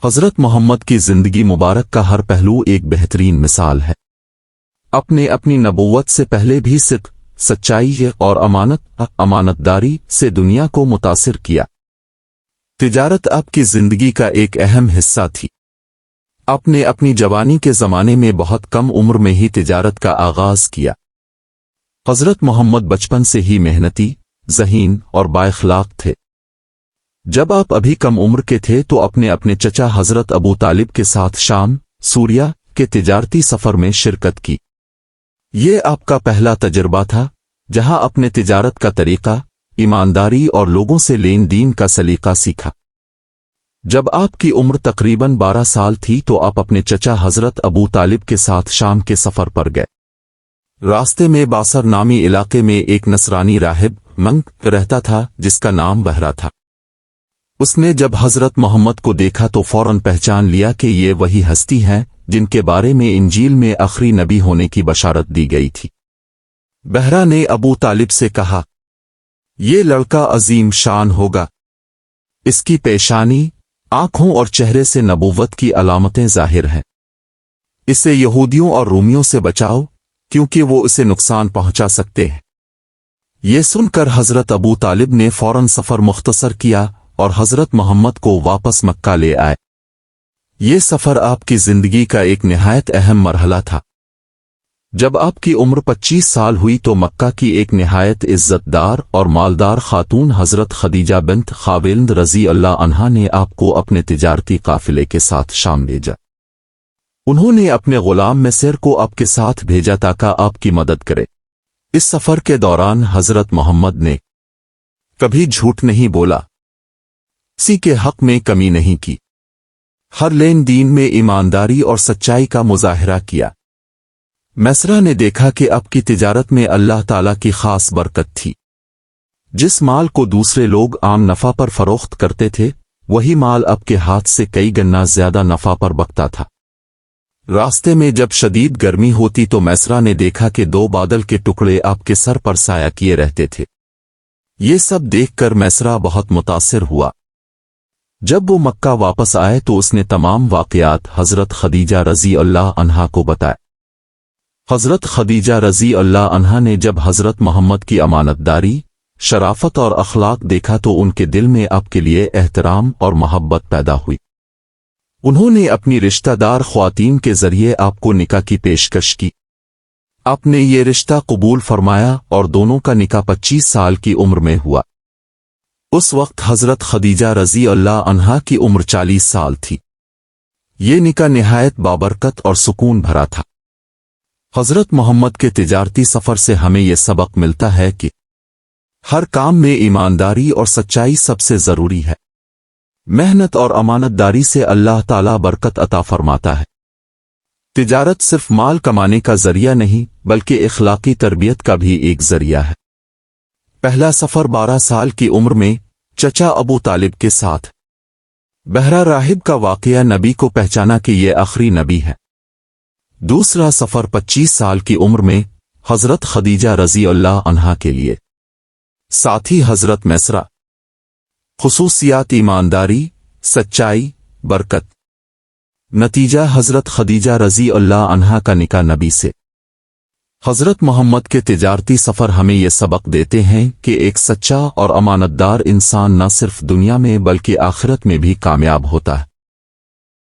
حضرت محمد کی زندگی مبارک کا ہر پہلو ایک بہترین مثال ہے۔ اپنی نبوت سے پہلے بھی صدق، سچائی اور امانتداری سے دنیا کو متاثر کیا۔ تجارت آپ کی زندگی کا ایک اہم حصہ تھی۔ اپنی جوانی کے زمانے میں بہت کم عمر میں ہی تجارت کا آغاز کیا۔ حضرت محمد بچپن سے ہی محنتی، ذہین اور بااخلاق تھے۔ جب آپ ابھی کم عمر کے تھے تو اپنے چچا حضرت ابو طالب کے ساتھ شام، سوریا کے تجارتی سفر میں شرکت کی۔ یہ آپ کا پہلا تجربہ تھا جہاں اپنے تجارت کا طریقہ، ایمانداری اور لوگوں سے لین دین کا سلیقہ سیکھا۔ جب آپ کی عمر تقریباً 12 سال تھی تو آپ اپنے چچا حضرت ابو طالب کے ساتھ شام کے سفر پر گئے۔ راستے میں باصر نامی علاقے میں ایک نصرانی راہب منگ رہتا تھا جس کا نام بہرا تھا۔ اس نے جب حضرت محمد کو دیکھا تو فوراً پہچان لیا کہ یہ وہی ہستی ہیں جن کے بارے میں انجیل میں آخری نبی ہونے کی بشارت دی گئی تھی۔ بہرا نے ابو طالب سے کہا، یہ لڑکا عظیم شان ہوگا۔ اس کی پیشانی، آنکھوں اور چہرے سے نبوت کی علامتیں ظاہر ہیں۔ اسے یہودیوں اور رومیوں سے بچاؤ کیونکہ وہ اسے نقصان پہنچا سکتے ہیں۔ یہ سن کر حضرت ابو طالب نے فوراً سفر مختصر کیا اور حضرت محمد کو واپس مکہ لے آئے۔ یہ سفر آپ کی زندگی کا ایک نہایت اہم مرحلہ تھا۔ جب آپ کی عمر 25 سال ہوئی تو مکہ کی ایک نہایت عزت دار اور مالدار خاتون حضرت خدیجہ بنت خویلد رضی اللہ عنہا نے آپ کو اپنے تجارتی قافلے کے ساتھ شام بھیجا۔ انہوں نے اپنے غلام مصر کو آپ کے ساتھ بھیجا تاکہ آپ کی مدد کرے۔ اس سفر کے دوران حضرت محمد نے کبھی جھوٹ نہیں بولا، کسی کے حق میں کمی نہیں کی، ہر لین دین میں ایمانداری اور سچائی کا مظاہرہ کیا۔ مصر نے دیکھا کہ اب کی تجارت میں اللہ تعالیٰ کی خاص برکت تھی۔ جس مال کو دوسرے لوگ عام نفع پر فروخت کرتے تھے وہی مال اب کے ہاتھ سے کئی گنا زیادہ نفع پر بکتا تھا۔ راستے میں جب شدید گرمی ہوتی تو مصر نے دیکھا کہ 2 بادل کے ٹکڑے آپ کے سر پر سایہ کیے رہتے تھے۔ یہ سب دیکھ کر مصر بہت متاثر ہوا۔ جب وہ مکہ واپس آئے تو اس نے تمام واقعات حضرت خدیجہ رضی اللہ عنہا کو بتائے۔ حضرت خدیجہ رضی اللہ عنہا نے جب حضرت محمد کی امانتداری، شرافت اور اخلاق دیکھا تو ان کے دل میں آپ کے لیے احترام اور محبت پیدا ہوئی۔ انہوں نے اپنی رشتہ دار خواتین کے ذریعے آپ کو نکاح کی پیشکش کی۔ آپ نے یہ رشتہ قبول فرمایا اور دونوں کا نکاح 25 سال کی عمر میں ہوا۔ اس وقت حضرت خدیجہ رضی اللہ عنہا کی عمر 40 سال تھی۔ یہ نکاح نہایت بابرکت اور سکون بھرا تھا۔ حضرت محمد کے تجارتی سفر سے ہمیں یہ سبق ملتا ہے کہ ہر کام میں ایمانداری اور سچائی سب سے ضروری ہے۔ محنت اور امانتداری سے اللہ تعالیٰ برکت عطا فرماتا ہے۔ تجارت صرف مال کمانے کا ذریعہ نہیں بلکہ اخلاقی تربیت کا بھی ایک ذریعہ ہے۔ پہلا سفر 12 سال کی عمر میں چچا ابو طالب کے ساتھ۔ بہرا راہب کا واقعہ نبی کو پہچانا کہ یہ آخری نبی ہے۔ دوسرا سفر 25 سال کی عمر میں حضرت خدیجہ رضی اللہ عنہا کے لیے۔ ساتھی حضرت مصر۔ خصوصیات: ایمانداری، سچائی، برکت۔ نتیجہ: حضرت خدیجہ رضی اللہ عنہا کا نکاح نبی سے۔ حضرت محمد کے تجارتی سفر ہمیں یہ سبق دیتے ہیں کہ ایک سچا اور امانتدار انسان نہ صرف دنیا میں بلکہ آخرت میں بھی کامیاب ہوتا ہے۔